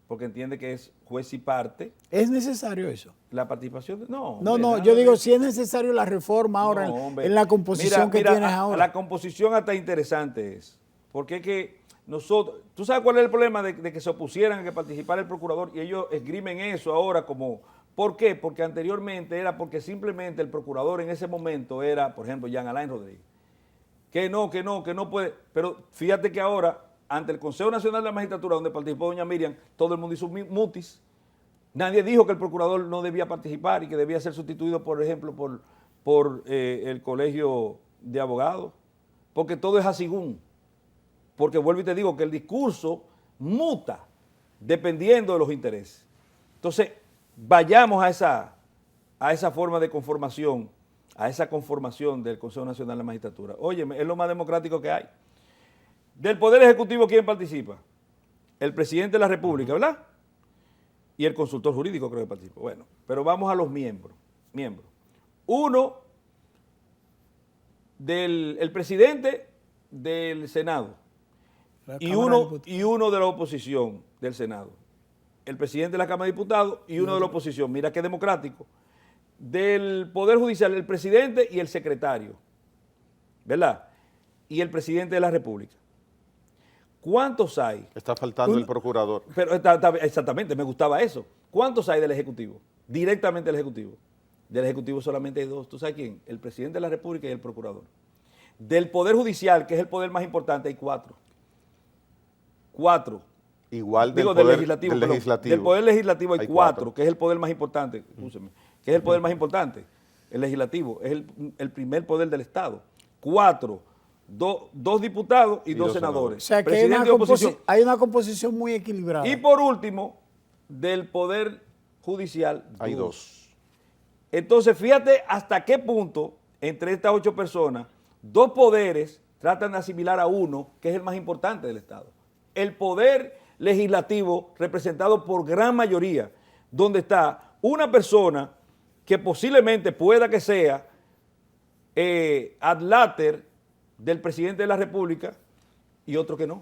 porque entiende que es juez y parte. ¿Es necesario eso? La participación, no. No, yo digo, si es necesario la reforma ahora, en la composición que tienes ahora. La composición hasta interesante es, porque es que nosotros, ¿tú sabes cuál es el problema de que se opusieran a que participara el procurador y ellos esgrimen eso ahora como, ¿por qué? Porque anteriormente era porque simplemente el procurador en ese momento era, por ejemplo, Jean Alain Rodríguez. Que no puede, pero fíjate que ahora, ante el Consejo Nacional de la Magistratura, donde participó doña Miriam, todo el mundo hizo mutis. Nadie dijo que el procurador no debía participar y que debía ser sustituido, por ejemplo, por el Colegio de Abogados, porque todo es asigún. Porque vuelvo y te digo que el discurso muta dependiendo de los intereses. Entonces, vayamos a esa forma de conformación, a esa conformación del Consejo Nacional de la Magistratura. Óyeme, es lo más democrático que hay. Del Poder Ejecutivo, ¿quién participa? El presidente de la República, ¿verdad? Y el consultor jurídico creo que participa. Bueno, pero vamos a los miembros. Uno, el presidente del Senado y uno de la oposición del Senado. El presidente de la Cámara de Diputados y uno de la oposición. Mira qué democrático. Del Poder Judicial, el presidente y el secretario, ¿verdad? Y el presidente de la República. ¿Cuántos hay? Está faltando el procurador. Pero exactamente, me gustaba eso. ¿Cuántos hay del Ejecutivo? Directamente del Ejecutivo. Del Ejecutivo solamente hay dos. ¿Tú sabes quién? El presidente de la República y el procurador. Del Poder Judicial, que es el poder más importante, hay cuatro. Igual del Del poder legislativo. legislativo. Del Poder Legislativo hay cuatro, cuatro, que es el poder más importante. Escúcheme, que es el poder más importante. El legislativo es el primer poder del Estado. Cuatro. Dos diputados y dos senadores. O sea que hay una composición muy equilibrada. Y por último, del Poder Judicial, hay dos. Entonces, fíjate hasta qué punto, entre estas 8 personas, 2 poderes tratan de asimilar a uno, que es el más importante del Estado. El Poder Legislativo, representado por gran mayoría, donde está una persona que posiblemente pueda que sea ad later del presidente de la República y otro que no.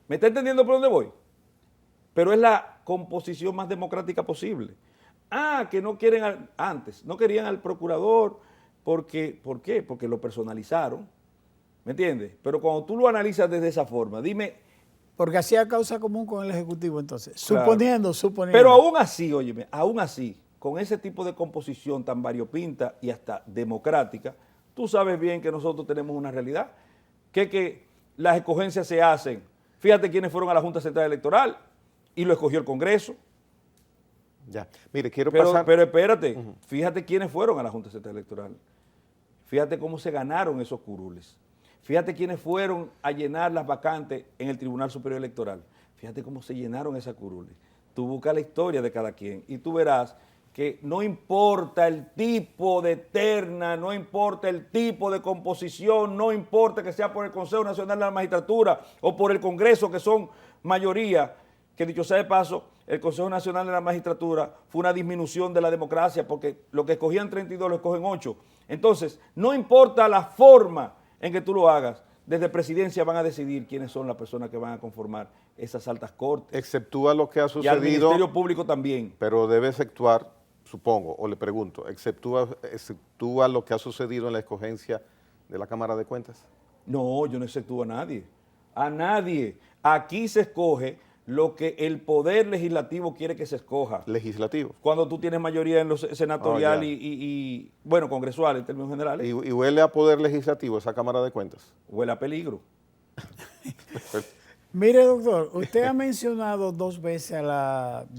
¿Me está entendiendo por dónde voy? Pero es la composición más democrática posible. Que no quieren antes, no querían al procurador, ¿por qué? Porque lo personalizaron, ¿me entiendes? Pero cuando tú lo analizas desde esa forma, dime. Porque hacía causa común con el Ejecutivo entonces, claro. suponiendo. Pero aún así, óyeme, aún así, con ese tipo de composición tan variopinta y hasta democrática, tú sabes bien que nosotros tenemos una realidad, que las escogencias se hacen. Fíjate quiénes fueron a la Junta Central Electoral y lo escogió el Congreso. Ya, mire, quiero pasar. Pero espérate, fíjate quiénes fueron a la Junta Central Electoral. Fíjate cómo se ganaron esos curules. Fíjate quiénes fueron a llenar las vacantes en el Tribunal Superior Electoral. Fíjate cómo se llenaron esas curules. Tú buscas la historia de cada quien y tú verás que no importa el tipo de terna, no importa el tipo de composición, no importa que sea por el Consejo Nacional de la Magistratura o por el Congreso, que son mayoría, que dicho sea de paso, el Consejo Nacional de la Magistratura fue una disminución de la democracia porque lo que escogían 32 lo escogen 8. Entonces, no importa la forma en que tú lo hagas, desde presidencia van a decidir quiénes son las personas que van a conformar esas altas cortes. Exceptúa lo que ha sucedido. Y al Ministerio Público también. Pero debe exceptuar, supongo, o le pregunto, ¿exceptúa lo que ha sucedido en la escogencia de la Cámara de Cuentas? No, yo no exceptúo a nadie. A nadie. Aquí se escoge lo que el Poder Legislativo quiere que se escoja. Legislativo. Cuando tú tienes mayoría en los senatorial y congresual en términos generales. ¿Y huele a Poder Legislativo esa Cámara de Cuentas? Huele a peligro. Mire, doctor, usted ha mencionado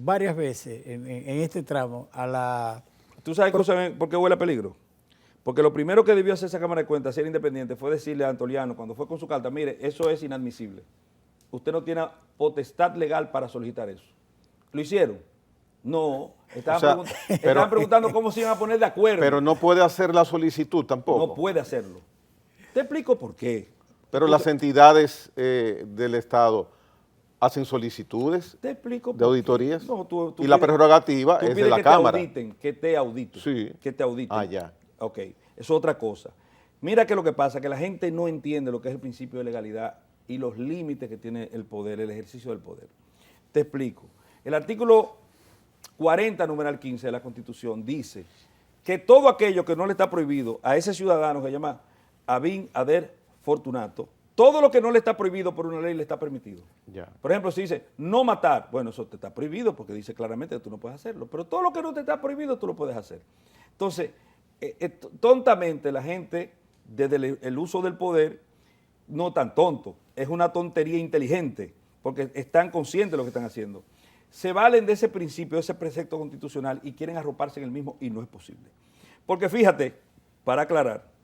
varias veces en este tramo ¿Tú sabes por qué huele a peligro? Porque lo primero que debió hacer esa Cámara de Cuentas, ser independiente, fue decirle a Antoliano, cuando fue con su carta, mire, eso es inadmisible. Usted no tiene potestad legal para solicitar eso. ¿Lo hicieron? No. Estaban preguntando cómo se iban a poner de acuerdo. Pero no puede hacer la solicitud tampoco. No puede hacerlo. Te explico por qué. Pero las entidades del Estado hacen solicitudes Te explico de por qué. auditorías No, tú y la prerrogativa tú es de pides la Cámara. que te auditen. Sí. Que te auditen. Ah, ya. Ok, eso es otra cosa. Mira que lo que pasa, que la gente no entiende lo que es el principio de legalidad y los límites que tiene el poder, el ejercicio del poder. Te explico. El artículo 40, numeral 15 de la Constitución dice que todo aquello que no le está prohibido a ese ciudadano que se llama Abinader Fortunato, todo lo que no le está prohibido por una ley le está permitido. Ya. Por ejemplo, si dice no matar, bueno, eso te está prohibido porque dice claramente que tú no puedes hacerlo, pero todo lo que no te está prohibido tú lo puedes hacer. Entonces, tontamente la gente, desde el uso del poder, no tan tonto, es una tontería inteligente, porque están conscientes de lo que están haciendo. Se valen de ese principio, de ese precepto constitucional y quieren arroparse en el mismo y no es posible. Porque fíjate, para aclarar,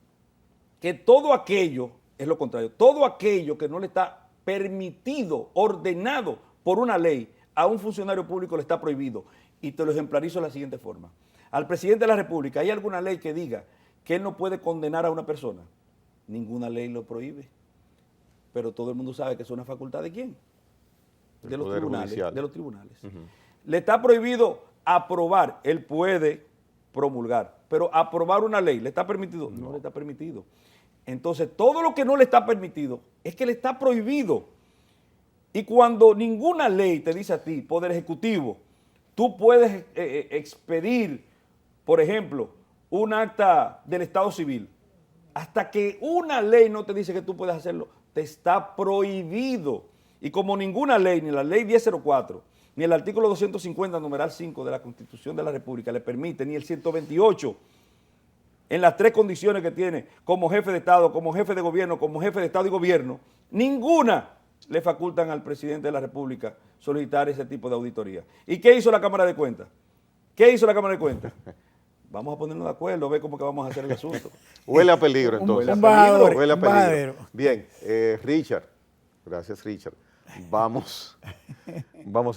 que todo aquello es lo contrario, todo aquello que no le está permitido, ordenado por una ley a un funcionario público le está prohibido. Y te lo ejemplarizo de la siguiente forma. Al presidente de la República, ¿hay alguna ley que diga que él no puede condenar a una persona? Ninguna ley lo prohíbe. Pero todo el mundo sabe que es una facultad ¿de quién? De los tribunales. De los tribunales. Le está prohibido aprobar, él puede promulgar, pero aprobar una ley, ¿le está permitido? No le está permitido. Entonces, todo lo que no le está permitido es que le está prohibido. Y cuando ninguna ley te dice a ti, Poder Ejecutivo, tú puedes expedir, por ejemplo, un acta del Estado Civil, hasta que una ley no te dice que tú puedes hacerlo, te está prohibido. Y como ninguna ley, ni la ley 1004, ni el artículo 250, numeral 5 de la Constitución de la República le permite, ni el 128, en las tres condiciones que tiene como jefe de Estado, como jefe de gobierno, como jefe de Estado y gobierno, ninguna le facultan al presidente de la República solicitar ese tipo de auditoría. ¿Y qué hizo la Cámara de Cuentas? ¿Qué hizo la Cámara de Cuentas? Vamos a ponernos de acuerdo, a ver cómo que vamos a hacer el asunto. Huele a peligro entonces. Huele a peligro. Bien, Richard, gracias Richard. Vamos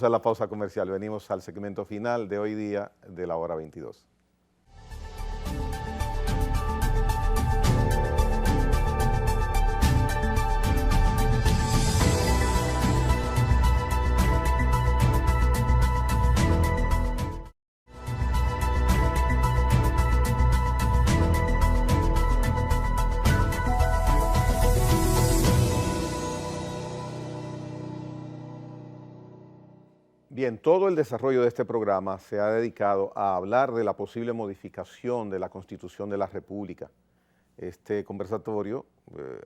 a la pausa comercial. Venimos al segmento final de hoy día de la hora 22. Bien, todo el desarrollo de este programa se ha dedicado a hablar de la posible modificación de la Constitución de la República. Este conversatorio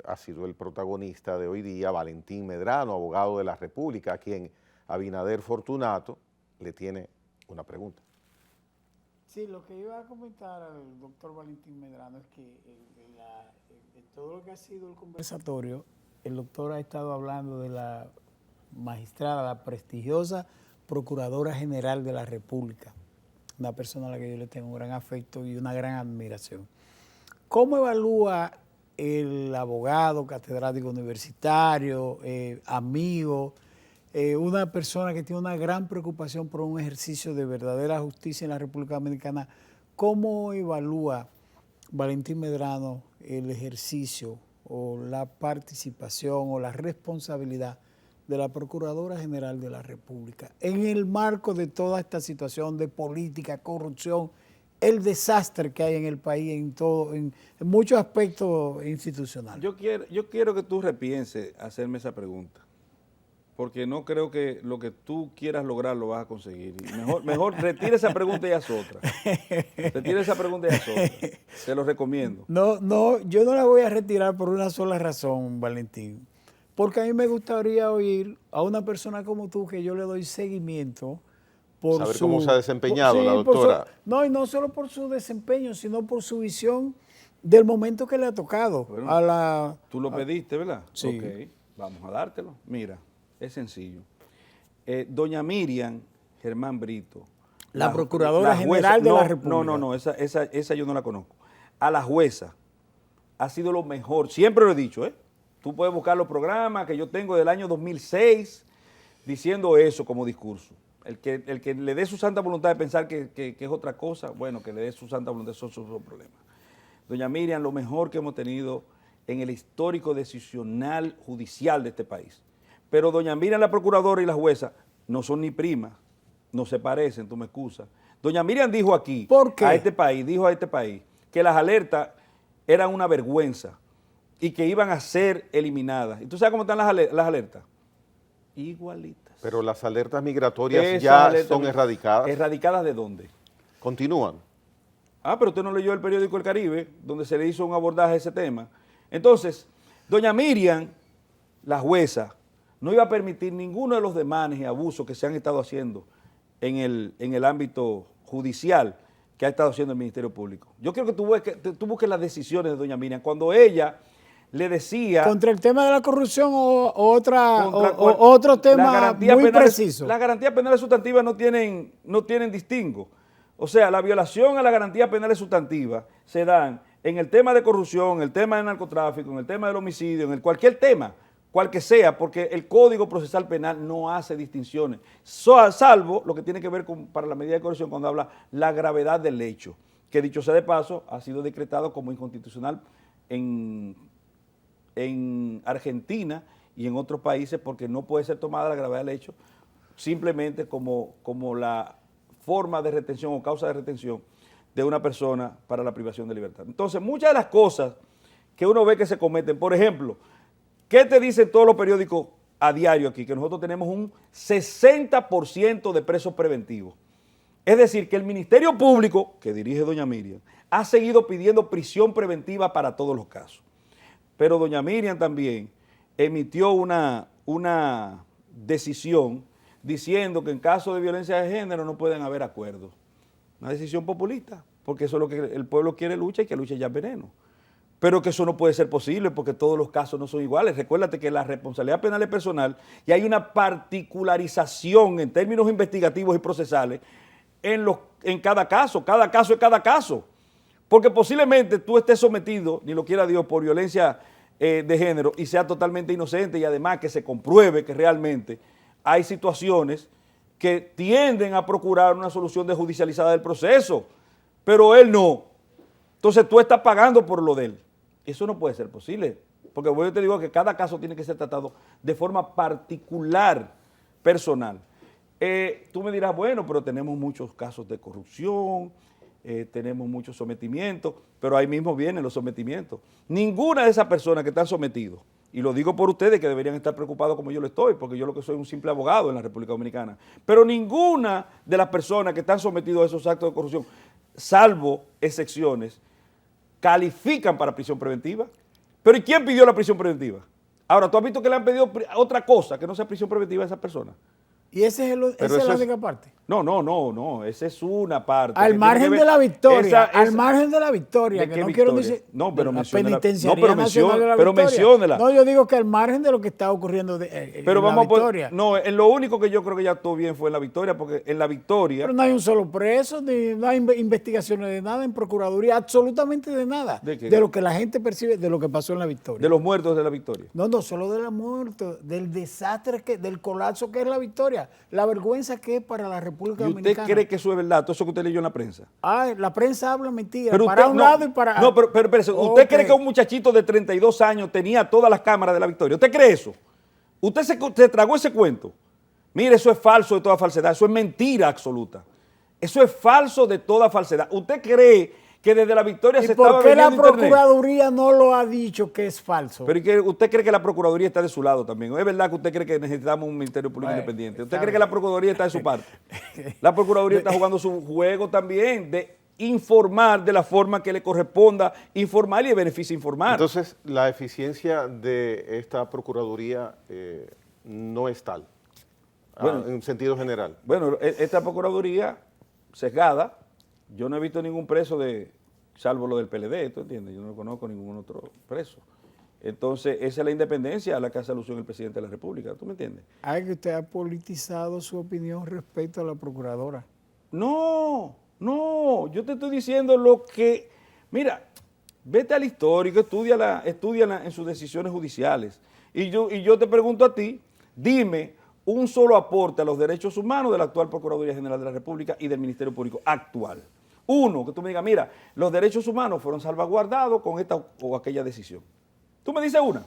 ha sido el protagonista de hoy día, Valentín Medrano, abogado de la República, a quien Abinader Fortunato le tiene una pregunta. Sí, lo que iba a comentar al doctor Valentín Medrano es que en todo lo que ha sido el conversatorio, el doctor ha estado hablando de la magistrada, la prestigiosa Procuradora General de la República, una persona a la que yo le tengo un gran afecto y una gran admiración. ¿Cómo evalúa el abogado, catedrático universitario, amigo, una persona que tiene una gran preocupación por un ejercicio de verdadera justicia en la República Dominicana, cómo evalúa Valentín Medrano el ejercicio o la participación o la responsabilidad de la Procuradora General de la República en el marco de toda esta situación de política, corrupción, el desastre que hay en el país en muchos aspectos institucionales? Yo quiero que tú repienses hacerme esa pregunta, porque no creo que lo que tú quieras lograr lo vas a conseguir. Mejor retira esa pregunta y haz otra. Retira esa pregunta y haz otra. Te lo recomiendo. No, yo no la voy a retirar por una sola razón, Valentín. Porque a mí me gustaría oír a una persona como tú, que yo le doy seguimiento por saber cómo se ha desempeñado la doctora. Y no solo por su desempeño, sino por su visión del momento que le ha tocado. Bueno, tú lo pediste, ¿verdad? Sí. Ok, vamos a dártelo. Mira, es sencillo. Doña Miriam Germán Brito. La Procuradora General de la República. No, esa yo no la conozco. A la jueza ha sido lo mejor, siempre lo he dicho, ¿eh? Tú puedes buscar los programas que yo tengo del año 2006 diciendo eso como discurso. El que le dé su santa voluntad de pensar que es otra cosa, bueno, que le dé su santa voluntad, esos son sus problemas. Doña Miriam, lo mejor que hemos tenido en el histórico decisional judicial de este país. Pero doña Miriam, la procuradora, y la jueza no son ni primas, no se parecen, tú me excusas. Doña Miriam dijo aquí, ¿por qué? a este país, que las alertas eran una vergüenza y que iban a ser eliminadas. ¿Y tú sabes cómo están las alertas? Igualitas. Pero las alertas migratorias Esas ya alertas son erradicadas. ¿Erradicadas de dónde? Continúan. Ah, pero usted no leyó el periódico El Caribe, donde se le hizo un abordaje a ese tema. Entonces, doña Miriam, la jueza, no iba a permitir ninguno de los demanes y abusos que se han estado haciendo en el ámbito judicial que ha estado haciendo el Ministerio Público. Yo creo que tú busques las decisiones de doña Miriam. Cuando ella le decía... ¿Contra el tema de la corrupción o otro las tema garantías muy penales, preciso? Las garantías penales sustantivas no tienen distingo. O sea, la violación a las garantías penales sustantivas se dan en el tema de corrupción, en el tema de narcotráfico, en el tema del homicidio, en cualquier tema, cual que sea, porque el Código Procesal Penal no hace distinciones, salvo lo que tiene que ver para la medida de corrección cuando habla la gravedad del hecho, que dicho sea de paso, ha sido decretado como inconstitucional en Argentina y en otros países porque no puede ser tomada la gravedad del hecho simplemente como la forma de retención o causa de retención de una persona para la privación de libertad. Entonces, muchas de las cosas que uno ve que se cometen, por ejemplo, ¿qué te dicen todos los periódicos a diario aquí? Que nosotros tenemos un 60% de presos preventivos. Es decir, que el Ministerio Público, que dirige doña Miriam, ha seguido pidiendo prisión preventiva para todos los casos. Pero doña Miriam también emitió una decisión diciendo que en caso de violencia de género no pueden haber acuerdos. Una decisión populista, porque eso es lo que el pueblo quiere, lucha, y que luche ya veneno. Pero que eso no puede ser posible porque todos los casos no son iguales. Recuérdate que la responsabilidad penal es personal y hay una particularización en términos investigativos y procesales en cada caso es cada caso. Porque posiblemente tú estés sometido, ni lo quiera Dios, por violencia de género y sea totalmente inocente y además que se compruebe que realmente hay situaciones que tienden a procurar una solución desjudicializada del proceso, pero él no. Entonces tú estás pagando por lo de él. Eso no puede ser posible, porque yo te digo que cada caso tiene que ser tratado de forma particular, personal. Tú me dirás, bueno, pero tenemos muchos casos de corrupción, tenemos muchos sometimientos, pero ahí mismo vienen los sometimientos. Ninguna de esas personas que están sometidos, y lo digo por ustedes que deberían estar preocupados como yo lo estoy, porque yo lo que soy un simple abogado en la República Dominicana, pero ninguna de las personas que están sometidos a esos actos de corrupción, salvo excepciones, califican para prisión preventiva. Pero ¿y quién pidió la prisión preventiva? Ahora, ¿tú has visto que le han pedido otra cosa que no sea prisión preventiva a esas personas? ¿Y esa es la única parte? No, esa es una parte. Al margen de la victoria, al margen de la victoria, ¿de que no victoria? quiero decir, no, pero la penitenciaría pero nacional de la pero victoria. menciónela. No, yo digo que al margen de lo que está ocurriendo pero en la victoria. No, en lo único que yo creo que ya estuvo bien fue en la victoria, porque en la victoria... Pero no hay un solo preso, ni no hay investigaciones de nada en Procuraduría, absolutamente de nada. ¿De qué? De lo que la gente percibe, de lo que pasó en la victoria. De los muertos de la victoria. No solo de la muerte, del desastre, del colapso que es la victoria, la vergüenza que es para la República Dominicana. ¿Y usted cree que eso es verdad? Todo eso que usted leyó en la prensa. La prensa habla mentira, Pero para usted, un lado y para... No, pero espérese, ¿usted Okay. cree que un muchachito de 32 años tenía todas las cámaras de la victoria? ¿Usted cree eso? ¿Usted se tragó ese cuento? Mire, eso es falso de toda falsedad, eso es mentira absoluta. Eso es falso de toda falsedad. ¿Usted cree que desde la victoria se estaba vendiendo ¿Por qué la internet? Procuraduría no lo ha dicho que es falso? Pero ¿y que usted cree que la Procuraduría está de su lado también? ¿Es verdad que usted cree que necesitamos un Ministerio Público independiente? ¿Usted cree que la Procuraduría está de su parte? La Procuraduría está jugando su juego también de informar de la forma que le corresponda informar y de beneficio informar. Entonces, la eficiencia de esta Procuraduría no es tal, bueno, en sentido general. Bueno, esta Procuraduría sesgada, yo no he visto ningún preso salvo lo del PLD, ¿tú entiendes? Yo no conozco ningún otro preso. Entonces, esa es la independencia a la que hace alusión el presidente de la República, ¿tú me entiendes? Ay, que usted ha politizado su opinión respecto a la procuradora. No, yo te estoy diciendo lo que... Mira, vete al histórico, estúdiala en sus decisiones judiciales. Y yo te pregunto a ti, dime un solo aporte a los derechos humanos de la actual Procuraduría General de la República y del Ministerio Público actual. Uno, que tú me digas, mira, los derechos humanos fueron salvaguardados con esta o aquella decisión. Tú me dices una.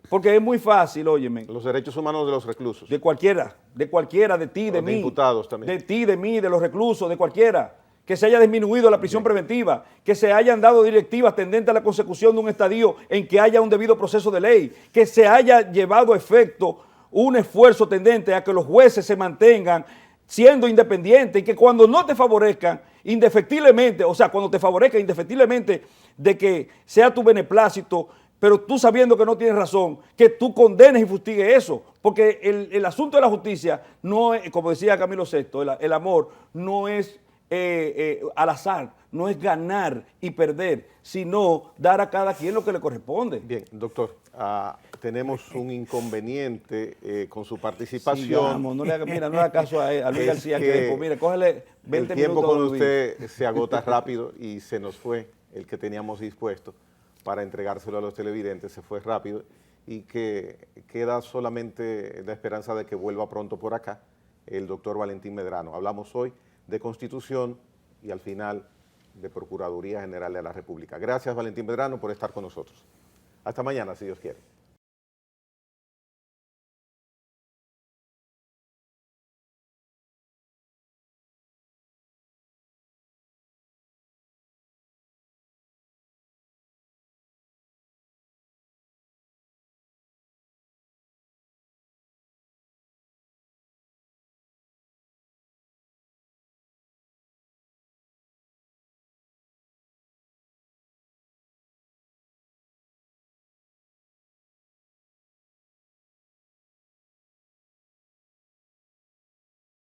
Porque es muy fácil, óyeme. Los derechos humanos de los reclusos. De cualquiera, de ti, de mí. De imputados también. De ti, de mí, de los reclusos, de cualquiera. Que se haya disminuido la prisión preventiva, que se hayan dado directivas tendentes a la consecución de un estadio en que haya un debido proceso de ley, que se haya llevado a efecto un esfuerzo tendente a que los jueces se mantengan siendo independientes y que cuando no te favorezcan indefectiblemente, o sea, cuando te favorezca indefectiblemente de que sea tu beneplácito, pero tú sabiendo que no tienes razón, que tú condenes y fustigues eso, porque el asunto de la justicia no es, como decía Camilo VI, el amor no es al azar, no es ganar y perder, sino dar a cada quien lo que le corresponde. Bien, doctor, tenemos un inconveniente con su participación. Sigamos, no le haga caso a Luis García, que después, mire, cógele 20 el tiempo minutos. con usted se agota rápido y se nos fue el que teníamos dispuesto para entregárselo a los televidentes, se fue rápido y que queda solamente la esperanza de que vuelva pronto por acá el doctor Valentín Medrano. Hablamos hoy de Constitución y al final de Procuraduría General de la República. Gracias, Valentín Medrano, por estar con nosotros. Hasta mañana, si Dios quiere.